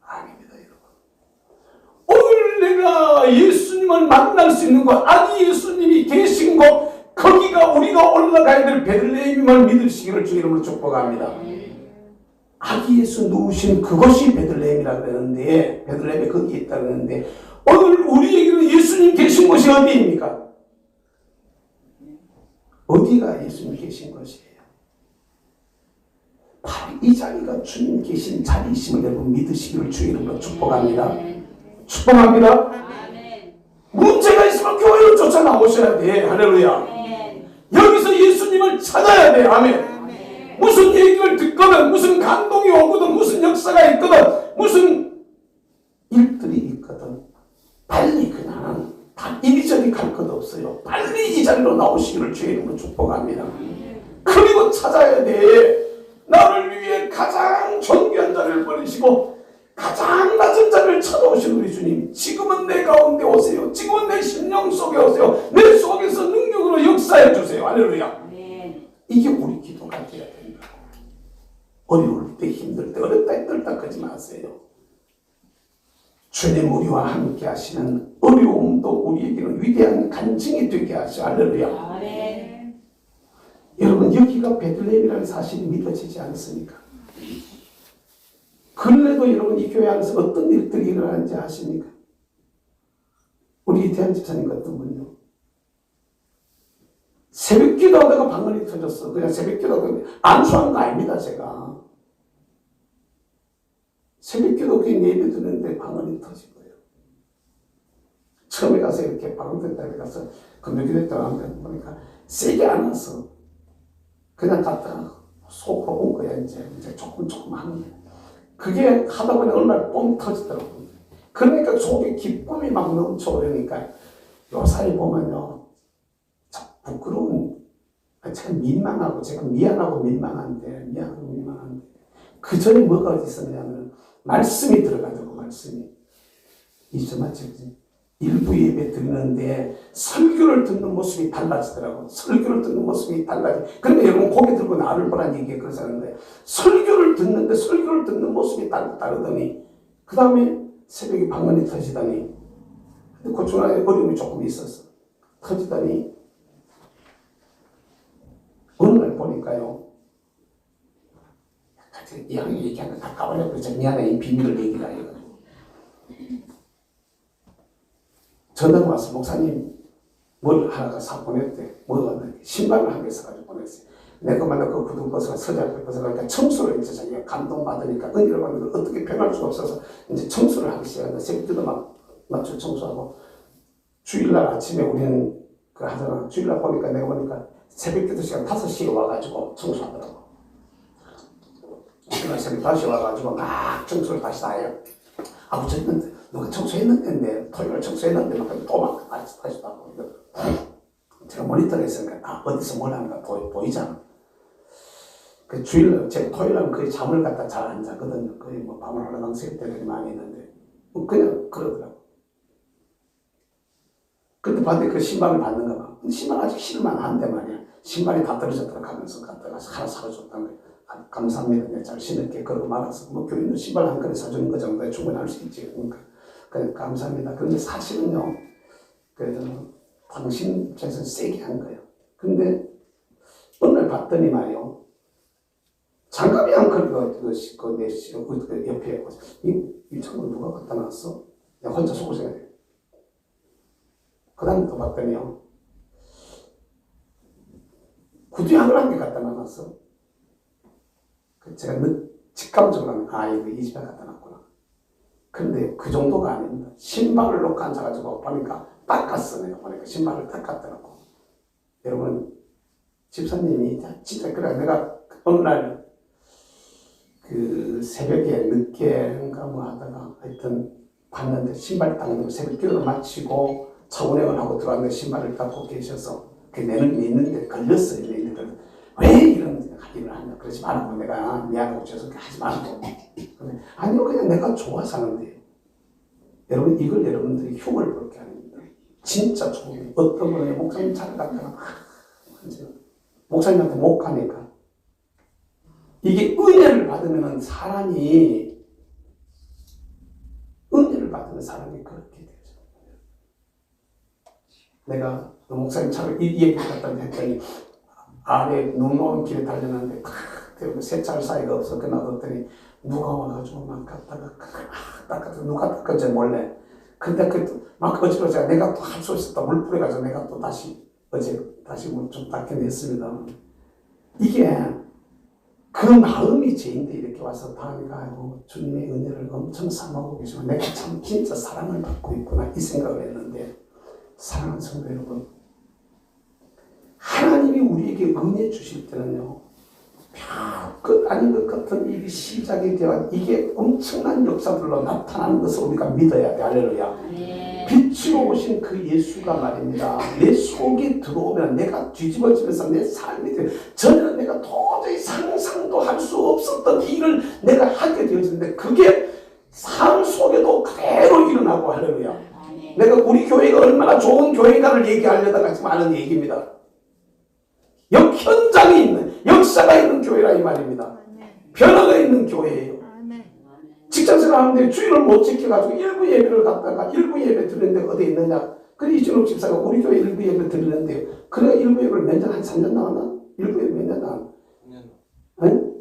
아닙니다. 여러분 오늘 내가 예수님을 만날 수 있는 곳, 아니 예수님이 계신 곳, 거기가 우리가 올라가야 될 베들레헴임을 믿으시기를 주의 이름으로 축복합니다. 아기 예수 누우신 그것이 베들레헴이라 그러는데, 베들레헴에 거기에 있다 그러는데, 오늘 우리에게는 예수님 계신 곳이 어디입니까? 어디가 예수님 계신 곳이에요? 바로 이 자리가 주님 계신 자리이심을 여러분 믿으시기를 주의 이름으로 축복합니다. 축복합니다. 문제가 있으면 교회로 쫓아 나오셔야 돼. 할렐루야. 여기서 예수님을 찾아야 돼. 아멘. 무슨 얘기를 듣거든, 무슨 감동이 오거든, 무슨 역사가 있거든, 무슨 일들이 있거든, 빨리 그냥 다 이리저리 갈 것 없어요. 빨리 이 자리로 나오시기를 주의 이름으로 축복합니다. 그리고 찾아야 돼. 나를 위해 가장 존귀한 자리를 버리시고 가장 낮은 자리를 찾아오신 우리 주님, 지금은 내 가운데 오세요. 지금은 내 심령 속에 오세요. 내 속에서 능력으로 역사해 주세요. 할렐루야. 이게 우리 기도가 되어야 됩니다. 어려울 때, 힘들 때, 어렵다 힘들다 그러지 마세요. 주님 우리와 함께 하시는 어려움도 우리에게는 위대한 간증이 되게 하시오. 할렐루야. 아멘. 여러분 여기가 베들레헴이라는 사실이 믿어지지 않습니까? 근래도 여러분 이 교회 안에서 어떤 일들이 일어나는지 아십니까? 우리 이태한 집사님 같은 분요, 새벽 기도하다가 방언이 터졌어. 그냥 새벽 기도하다가 안수한 거 아닙니다. 제가 새벽 기도 그냥 예배 드는데 방언이 터진 거예요. 처음에 가서 이렇게 방언됐다가 가서 금요기도 했다가 보니까 세게 안 와서 그냥 갔다가 속으로 온 거야. 이제 조금 하는 거야. 그게 하다 보니 어느 날 뻥 터지더라고요. 그러니까 속에 기쁨이 막 넘쳐오르니까 요사이 보면요. 참 부끄러운, 제가 민망하고, 제가 미안하고 민망한데, 그 전에 뭐가 어디 있었냐면, 말씀이 들어가지고, 말씀이. 이제 맞지? 일부 예배 드리는데 설교를 듣는 모습이 달라지더라고. 설교를 듣는 모습이 달라지. 그런데 여러분 고개 들고 나를 보라는 얘기에 그래서 하는데 설교를 듣는 모습이 다르더니 그 다음에 새벽에 방언이 터지더니 근데 그 중간에 어려움이 조금 있었어. 터지더니 어느 날 보니까요. 이 양이 얘기하는 다 까발려고 제가 미안해 이 비밀을 얘기를 해가지고 전화가 와서 목사님 뭘 하나가 사 보냈대. 뭐가 신발을 한 개 사가지고 보냈어요. 내가 만나 그 구두 벗어가 서재 앞에 벗어가니까 청소를 이제 자기가 감동받으니까 은혜를 받는 걸 어떻게 표현할 수가 없어서 이제 청소를 하기 시작한다. 새벽에도 막 맞춰 청소하고 주일날 아침에 우리는 그 하잖아. 주일날 보니까 내가 보니까 새벽 8시간 5시에 와가지고 청소하더라고. 주일날 새벽 5시에 와가지고 막 청소를 다시 다 해요. 아버지는 누가 청소했는데 토요일 청소했는데 또 다시 하고 제가 모니터를 했으니까 어디서 뭘 하는가 보이잖아. 그 주일 제가 토요일은 거의 잠을 갖다 잘 안 자거든요. 거의 뭐 밤을 홀라당 새울 때들이 많이 있는데 그냥 그러더라고. 근데 봤는데 그 신발을 받는가 봐. 근데 신발 아직 신을만 한데 말이야. 신발이 다 떨어졌더라 하면서 갖다가 하나 사줬다는 거야. 감사합니다. 내가 잘 신을게. 그러고 말아서 뭐 교인은 신발 한 끈에 사주는 거 정도에 충분히 할 수 있지. 그러니까 감사합니다. 그런데 사실은요. 당신 입장에서는 세게 한 거예요. 근데 어느 날 봤더니 말이요. 장갑이 안 걸리고 내 옆에 이 창문 누가 갖다 놨어? 내가 혼자 속을 생각해. 그 다음에 또 봤더니요. 구두 양을 한 개 갖다 놨어. 제가 직감적으로 하면 이거 이 집에 갖다 놨구나. 그런데 그 정도가 아닙니다. 신발을 놓고 앉아가지고 보니까 닦았어. 내가 보니까 신발을 닦았더라고. 여러분 집사님이 진짜 그래. 내가 어느 날 그 새벽에 늦게인가 뭐 하다가 하여튼 봤는데 신발 닦는 거 새벽 기도를 마치고 차 운행을 하고 들어왔는데 신발을 닦고 계셔서 내는 게 있는데 걸렸어요. 왜 이런 일을 하냐. 그러지 말라고 내가 미안하고 죄송해 하지 말라고. 아니요 그냥 내가 좋아서 하는데요. 여러분 이걸 여러분들이 흉을 볼게 아닙니다. 진짜 좋은 어떤 분이 목사님 차를 갔다가 목사님한테 못 가니까 이게 은혜를 받으면 사람이 그렇게 되죠. 내가 목사님 차를 이 얘기 갖다 했더니 아래 눈 오는 길에 달려놨는데 세차할 사이가 없어. 놔뒀더니 누가 와가지고 막 갖다가 닦아서 누가 닦았지 몰래. 근데 막 어지러워 제가 내가 또 할 수 있었다. 물 뿌려가지고 내가 또 다시 물 좀 닦여냈습니다. 이게 그 마음이 죄인데 이렇게 와서 다니까 주님의 은혜를 엄청 삼아보고 계시면 내가 참 진짜 사랑을 받고 있구나 이 생각을 했는데 사랑하는 성도 여러분 하나님이 우리에게 은혜 주실 때는요 끝 아닌 것 같은 일이 시작이 되어 이게 엄청난 역사들로 나타나는 것을 우리가 믿어야 돼. 할렐루야. 빛으로 오신 그 예수가 말입니다. 내 속에 들어오면 내가 뒤집어지면서 내 삶이 돼. 전에는 내가 도저히 상상도 할 수 없었던 일을 내가 하게 되어지는데 그게 삶 속에도 그대로 일어나고 할렐루야. 내가 우리 교회가 얼마나 좋은 교회가를 얘기하려다가 지금 하는 얘기입니다. 현장에 있는 역사가 있는 교회라 이 말입니다. 변화가 있는 교회예요. 직장생활 하는데 주일을 못 지켜가지고 일부 예배를 갔다가 일부 예배 드리는데 어디 있느냐. 그래 이준욱 집사가 우리 교회 일부 예배 드리는데 그래 일부 예배를 몇 년 한 3년 나왔나? 일부 예배 몇 년 나왔나? 2년.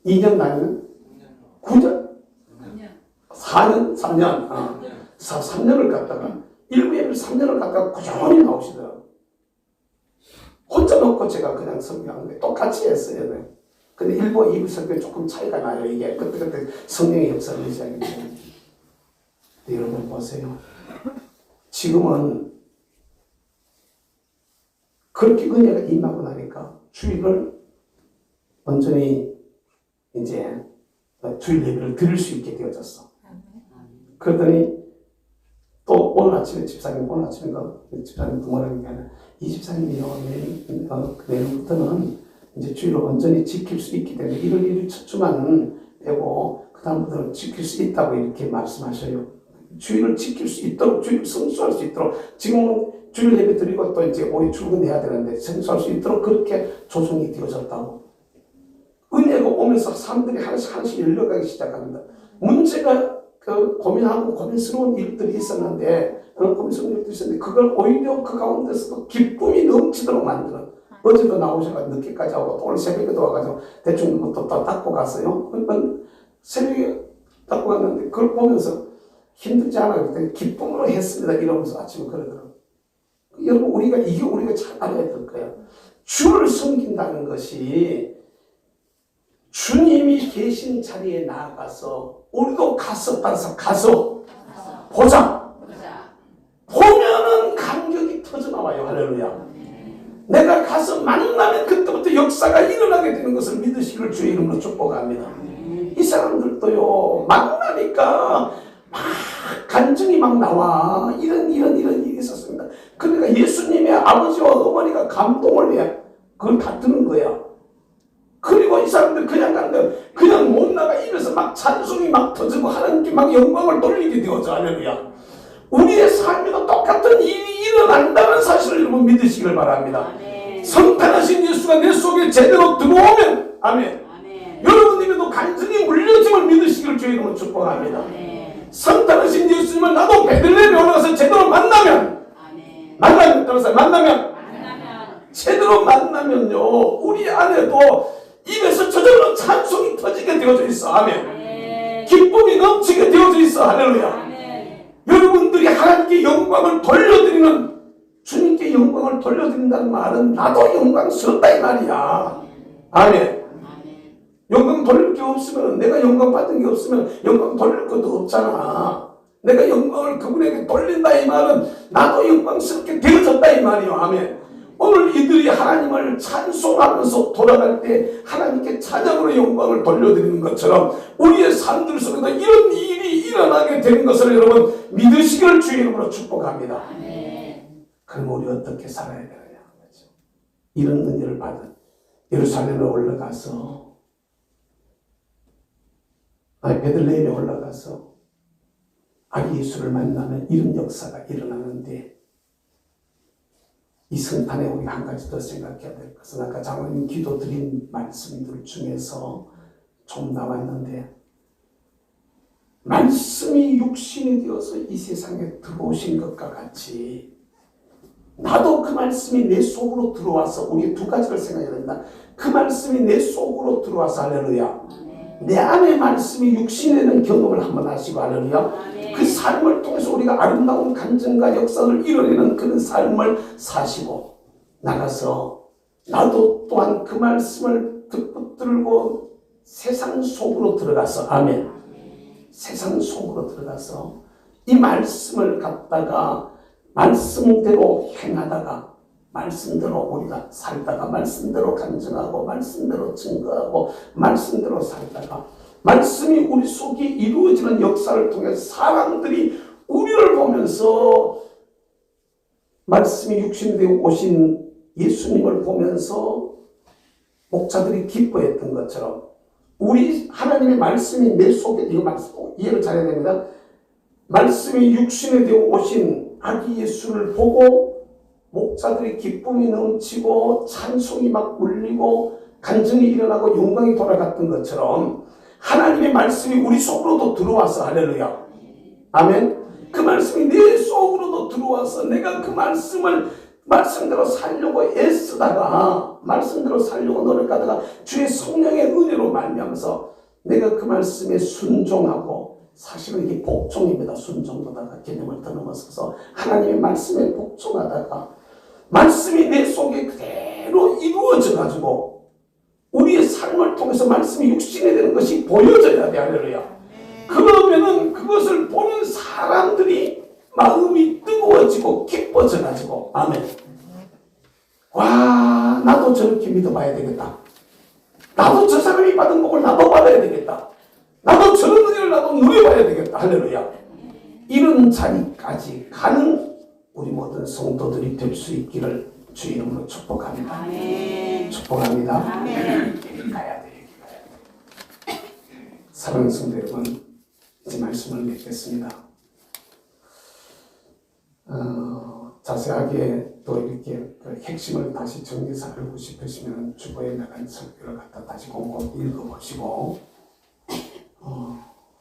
2년 나왔나? 9년? 4년? 3년? 3년을 갔다가 일부 예배를 3년을 갔다가 꾸준히 나오시더라고요. 혼자 놓고 제가 그냥 설교하는데 똑같이 했어요. 근데 1부, 2부 설교에 조금 차이가 나요. 이게 그때 성령의 역사를 의지하기 때문에. 여러분 보세요. 지금은 그렇게 은혜가 임하고 나니까 주일을 온전히 이제 주일 예배를 드릴 수 있게 되어졌어. 그러더니 오늘 아침에 집사님, 오늘 아침인가 집사님 뭐라는 게 아니라 이 집사님이요 내일부터는 이제 주일을 온전히 지킬 수 있기 때문에 1월 1일 첫 주만 빼고 그 다음부터는 지킬 수 있다고 이렇게 말씀하셔요. 주일을 지킬 수 있도록, 주일을 성수할 수 있도록, 지금은 주일 예배 드리고 또 이제 오후에 출근해야 되는데 성수할 수 있도록 그렇게 조성이 되어졌다고. 은혜가 오면서 사람들이 하나씩 열려가기 시작합니다. 문제가 고민하고 고민스러운 일들이 있었는데, 그걸 오히려 그 가운데서도 기쁨이 넘치도록 만드는. 어제도 나오셔가지고 늦게까지 하고 또 오늘 새벽에도 와가지고 대충 또 닦고 갔어요. 새벽에 닦고 갔는데 그걸 보면서 힘들지 않아요. 그때 기쁨으로 했습니다. 이러면서 아침에 그러더라고요. 여러분, 우리가 잘 알아야 될 거예요. 주를 섬긴다는 것이 주님이 계신 자리에 나아가서 우리도 가서 보자. 보면은 감격이 터져나와요. 할렐루야. 내가 가서 만나면 그때부터 역사가 일어나게 되는 것을 믿으시기를 주의 이름으로 축복합니다. 이 사람들도요, 만나니까 막 간증이 막 나와. 이런 일이 있었습니다. 그러니까 예수님의 아버지와 어머니가 감동을 해. 그걸 다 듣는 거야. 그리고 이 사람들 그냥 못 나가. 입에서 막 찬송이 막 터지고 하나님께 막 영광을 돌리게 되어져. 할렐루야. 우리의 삶에도 똑같은 일이 일어난다는 사실을 여러분 믿으시길 바랍니다. 성탄하신 예수가 내 속에 제대로 들어오면, 아멘. 여러분들도 간증이 물려짐을 믿으시기를 주의 이름으로 축복합니다. 성탄하신 예수님을 나도 베들레헴에 올라가서 제대로 만나면, 제대로 만나면요, 우리 안에도 입에서 저절로 찬송이 터지게 되어져 있어. 아멘. 기쁨이 넘치게 되어져 있어. 할렐루야. 여러분들이 하나님께 영광을 돌려드리는, 주님께 영광을 돌려드린다는 말은 나도 영광스럽다 이 말이야. 아멘. 영광 돌릴 게 없으면, 내가 영광 받은 게 없으면 영광 돌릴 것도 없잖아. 내가 영광을 그분에게 돌린다 이 말은 나도 영광스럽게 되어졌다 이 말이요. 아멘. 오늘 이들이 하나님을 찬송하면서 돌아갈 때 하나님께 찬양으로 영광을 돌려드리는 것처럼 우리의 삶들 속에도 이런 일이 일어나게 되는 것을 여러분 믿으시기를 주의 이름으로 축복합니다. 그럼 우리 어떻게 살아야 되느냐. 이런 은혜를 받은 예루살렘에 올라가서, 베들레헴에 올라가서 아기 예수를 만나면 이런 역사가 일어나는데, 이 성탄에 우리 한 가지 더 생각해야 될 것은 아까 장로님 기도 드린 말씀들 중에서 좀 나왔는데, 말씀이 육신이 되어서 이 세상에 들어오신 것과 같이 나도 그 말씀이 내 속으로 들어와서, 우리 두 가지를 생각해야 된다. 그 말씀이 내 속으로 들어와서, 할렐루야, 내 안에 말씀이 육신에 대한 경험을 한번 하시고, 할렐루야, 그 삶을 통해서 우리가 아름다운 간증과 역사를 이뤄내는 그런 삶을 사시고 나가서 나도 또한 그 말씀을 붙들고 세상 속으로 들어가서, 아멘, 세상 속으로 들어가서 이 말씀을 갖다가 말씀대로 행하다가, 말씀대로 우리가 살다가, 말씀대로 간증하고, 말씀대로 증거하고, 말씀대로 살다가, 말씀이 우리 속에 이루어지는 역사를 통해서 사람들이 우리를 보면서, 말씀이 육신이 되어 오신 예수님을 보면서 목자들이 기뻐했던 것처럼 우리 하나님의 말씀이 내 속에, 이거 말씀 이해를 잘해야 됩니다. 말씀이 육신이 되어 오신 아기 예수를 보고 목자들이 기쁨이 넘치고 찬송이 막 울리고 간증이 일어나고 영광이 돌아갔던 것처럼 하나님의 말씀이 우리 속으로도 들어와서, 할렐루야, 아멘, 그 말씀이 내 속으로도 들어와서 내가 그 말씀대로 살려고 애쓰다가, 말씀대로 살려고 노력하다가 주의 성령의 은혜로 말미암아서 내가 그 말씀에 순종하고, 사실은 이게 복종입니다. 순종보다가 개념을 더 넘어서서 하나님의 말씀에 복종하다가 말씀이 내 속에 그대로 이루어져 가지고 우리의 삶을 통해서 말씀이 육신이 되는 것이 보여져야 돼. 할렐루야. 그러면은 그것을 보는 사람들이 마음이 뜨거워지고 기뻐져 가지고, 아멘, 와, 나도 저렇게 믿어봐야 되겠다. 나도 저 사람이 받은 복을 나도 받아야 되겠다. 나도 저런 은혜를 나도 누려봐야 되겠다. 할렐루야. 이런 자리까지 가는 우리 모든 성도들이 될 수 있기를 주 이름으로 축복합니다. 아멘. 축복합니다. 아멘. 여기 가야 돼. 여기 가야 돼. 사랑하는 성도 여러분, 이제 말씀을 맺겠습니다. 자세하게 또 이렇게 그 핵심을 다시 정리해서 알고 싶으시면 주보에 나간 설교를 갖다 다시 곰곰이 읽어보시고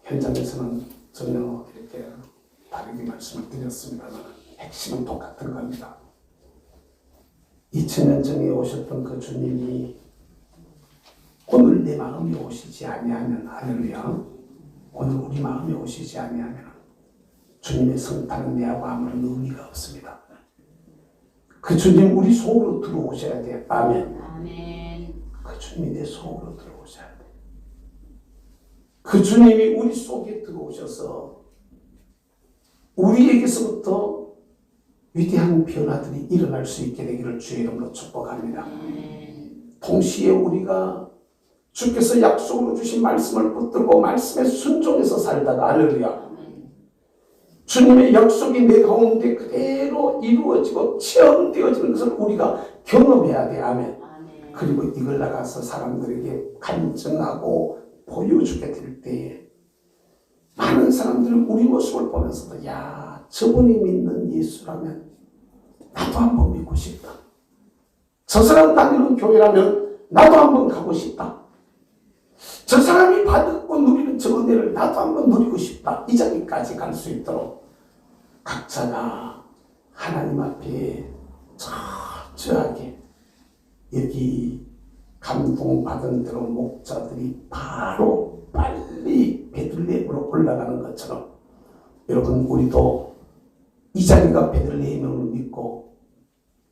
현장에서는 전혀 이렇게 다르게 말씀을 드렸습니다만 핵심은 똑같은 겁니다. 2000년 전에 오셨던 그 주님이 오늘 내 마음에 오시지 아니하면, 할렐루야, 오늘 우리 마음에 오시지 아니하면 주님의 성탄은 내하고 아무런 의미가 없습니다. 그 주님 우리 속으로 들어오셔야 돼. 아멘. 아멘. 그 주님이 내 속으로 들어오셔야 돼. 그 주님이 우리 속에 들어오셔서 우리에게서부터 위대한 변화들이 일어날 수 있게 되기를 주의 이름으로 축복합니다. 동시에 우리가 주께서 약속으로 주신 말씀을 붙들고 말씀에 순종해서 살다가, 할렐루야, 주님의 약속이 내 가운데 그대로 이루어지고 체험되어지는 것을 우리가 경험해야 돼. 아멘. 그리고 이걸 나가서 사람들에게 간증하고 보여주게 될 때에 많은 사람들은 우리 모습을 보면서도, 야, 저분이 믿는 예수라면 나도 한번 믿고 싶다. 저 사람 다니는 교회라면 나도 한번 가고 싶다. 저 사람이 받고 누리는 저 은혜를 나도 한번 누리고 싶다. 이 자리까지 갈 수 있도록 각자가 하나님 앞에 철저하게 여기 감동받은 대로 목자들이 바로 빨리 베들레헴으로 올라가는 것처럼, 여러분 우리도 이 자리가 베들레헴을 믿고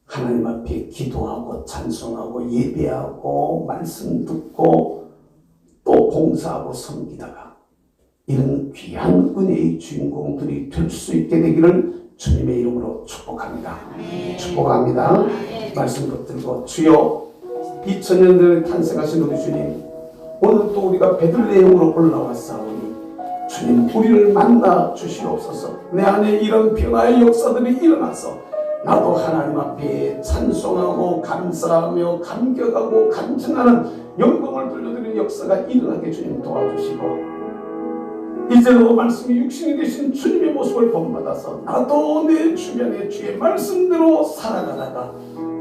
하나님 앞에 기도하고 찬송하고 예배하고 말씀 듣고 또 봉사하고 섬기다가 이런 귀한 은혜의 주인공들이 될 수 있게 되기를 주님의 이름으로 축복합니다. 축복합니다. 말씀 붙들고, 주여 2000년 전에 탄생하신 우리 주님, 오늘 또 우리가 베들레헴으로 올라왔사오니 주님 우리를 만나 주시옵소서. 내 안에 이런 변화의 역사들이 일어나서 나도 하나님 앞에 찬송하고 감사하며 감격하고 간증하는 영광을 돌려드리는 역사가 일어나게 주님 도와주시고, 이제도 말씀이 육신이 되신 주님의 모습을 본받아서 나도 내 주변의 주의 말씀대로 살아가다가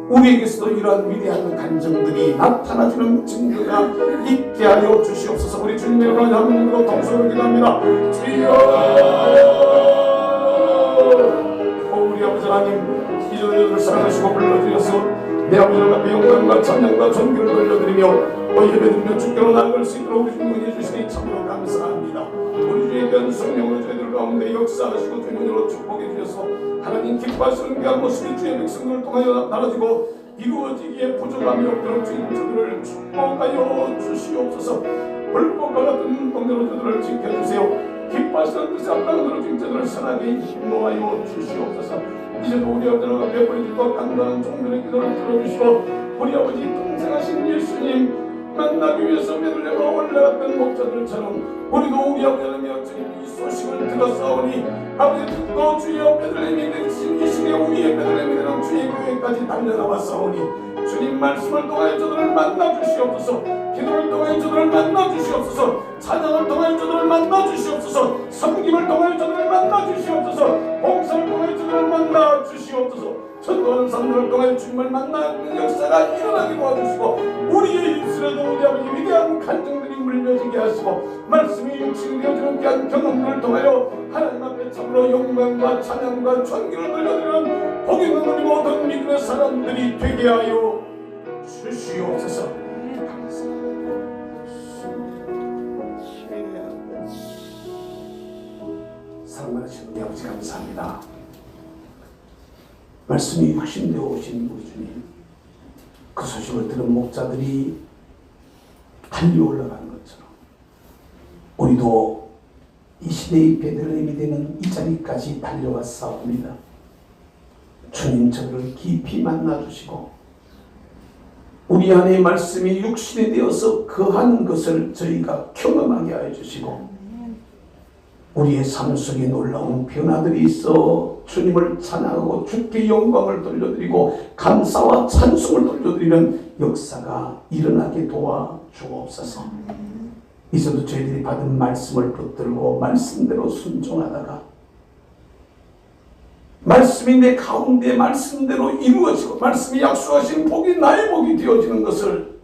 우리에게서도 이러한 위대한 간증들이 나타나주는 증거가 있게 하여 주시옵소서. 우리 주님의 이름으로 하나님으로 동서로 기도합니다. 주여, 우리 아버지 하나님, 이전을 사랑하시고 불러주셔서 내 아버지 앞에 영광과 찬양과 존귀를 돌려드리며 예배드리며 주께로 나아갈 수 있도록 우리 주님 은혜 주시니 참으로 감사합니다. 우리 주의 귀한 성령으로 저희들 가운데 역사하시고 주님으로 축복해 주셔서 하나님 기뻐하시는 귀한 모습이 주의 백성들을 통하여 나타나지고 이루어지기에 부족함이 없도록 주님 저들을 축복하여 주시옵소서. 불꽃과 같은 공대로 저들을 지켜주세요. 기뻐하시는 뜻에 앞당으로 주님 저들을 선하게 인도하여 주시옵소서. 이제도 우리 아버지가 베풀어지고 간단한 종들의 기도를 들어주시고 우리 아버지 동생하신 예수님 만나기 위해서 베들레헴으로 올라갔던 목자들처럼 우리도 우리 아버지의 주님 이 소식을 들었사오니 아버지 듣고 주여 베들레헴이 되신 이 시대 우리의 베들레헴이 되는 주의 교회까지 달려나왔사오니 주님 말씀을 통하여 저들을 만나 주시옵소서. 기도를 통하여 저들을 만나 주시옵소서. 찬양을 통하여 저들을 만나 주시옵소서. 섬김을 통하여 저들을 만나 주시옵소서. 봉사를 통하여 저들을 만나 주시옵소서. 전도하는 사람들을 통하여 주님을 만나는 역사가 일어나게 도와주시고 우리의 입술에도 우리 아버지 위대한 간증들이 물려지게 하시고 말씀이 육신이 되어지는 귀한 경험들을 통하여 하나님 앞에 참으로 영광과 찬양과 존귀를 돌려드리는 복 있는 우리 모든 믿음의 사람들이 되게 하여 주시옵소서. 사랑하시는 우리 아버지 감사합니다. 말씀이 육신되어 오신 우리 주님, 그 소식을 들은 목자들이 달려 올라가는 것처럼 우리도 이 시대의 베들레헴이 되는 이 자리까지 달려왔사옵니다. 주님 저를 깊이 만나주시고 우리 안에 말씀이 육신이 되어서 거하는 것을 저희가 경험하게 하여 주시고 우리의 삶 속에 놀라운 변화들이 있어 주님을 찬양하고 주께 영광을 돌려드리고 감사와 찬송을 돌려드리는 역사가 일어나게 도와 주옵소서. 이제도 저희들이 받은 말씀을 붙들고 말씀대로 순종하다가 말씀이 내 가운데 말씀대로 이루어지고 말씀이 약속하신 복이 나의 복이 되어지는 것을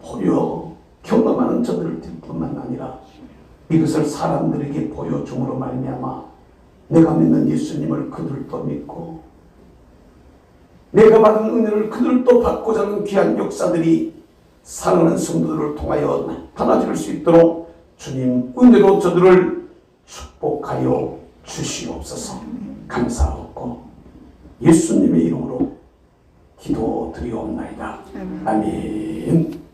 보여 경험하는 저들 뿐만 아니라 이것을 사람들에게 보여줌으로 말미암아 내가 믿는 예수님을 그들도 믿고 내가 받은 은혜를 그들도 받고자 하는 귀한 역사들이 사랑하는 성도들을 통하여 나타나질 수 있도록 주님 은혜로 저들을 축복하여 주시옵소서. 감사하고 예수님의 이름으로 기도드리옵나이다. 아멘.